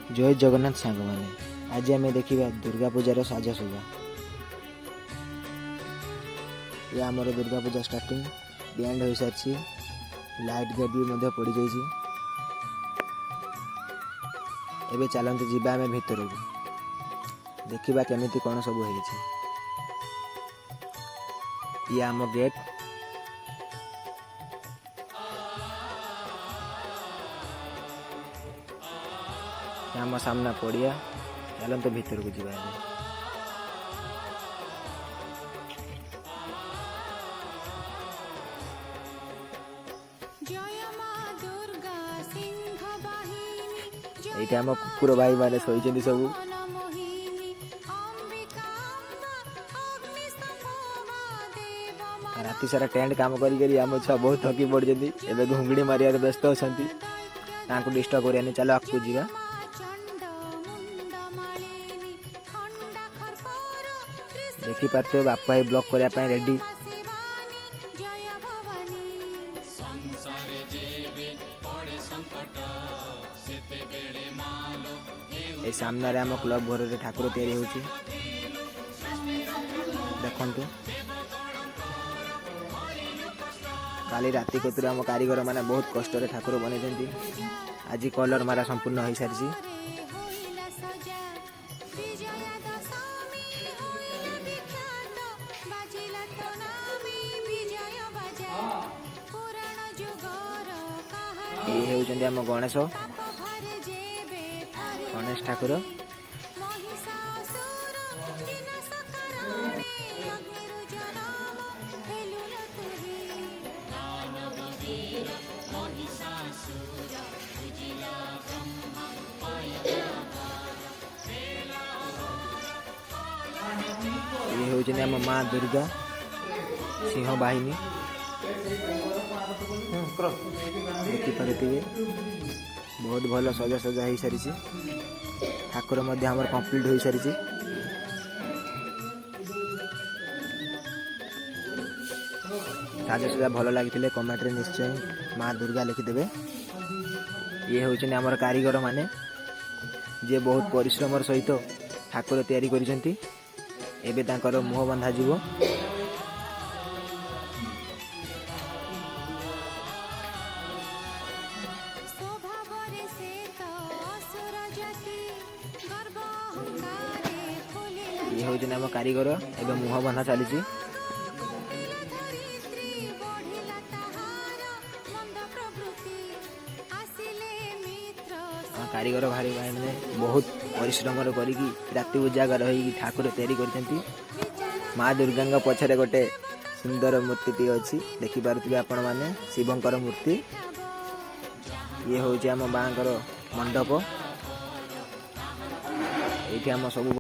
जय जगन्नाथ सांग मैंने आज आम देखा दुर्गा पूजार साजसजा। ये आमर दुर्गा पूजा स्टार्टिंग बैंड हो सारी लाइट गेट भी पड़ जाइए। एबे चलते जीवा आम भीतर को देखा केमिति कौन सब हो। ये आम गेट आम सामना पड़िया चलते भीतर को जीवा। ये आम कुकुर भाई माने शोचती सब राति सारा टेंट काम करी आम छुआ बहुत थकी पड़ती। एवं घुंगड़ी मारियार व्यस्त अच्छा डिस्टर्ब करानी। चलो आगे जीवा। देखी पार्थे बापा भाई ब्लॉक करने रेडी। ए सामने आम क्लब घर में ठाकुर तैयारी होची देखंतु। काली राति कतुर आम कारीगर माने बहुत कष्ट रे ठाकुर बने। आज कलर मारा संपूर्ण हो सारी। ये होउचंदी आम गणेश ठाकुर। ये होउचंदी आम माँ दुर्गा सिंह बाहिनी देखिपे बहुत भल सजा सजा हो सारी। ठाकुर आमर कंप्लीट हो सारी। साजसजा भल लगी कमेंट रे निश्चय माँ दुर्गा लिखिदेवे। ये होउचंदी आमर कारीगर माने जे बहुत परिश्रम सहित ठाकुर तैयारी करिसेंती। एबे तांकर मुह बंधा जीवो। ये हूँ आम कारीगर एवं मुह बंधा चली। कारीगर भाई भाई मैंने बहुत परिश्रम राति उजागर हो ठाकुर तैयारी करती। माँ दुर्गा पछरे गोटे सुंदर मूर्ति अच्छी देखिपे आपण मैंने शिवंकर मूर्ति। ये हूँ आम माँ मंडप। ये आम सब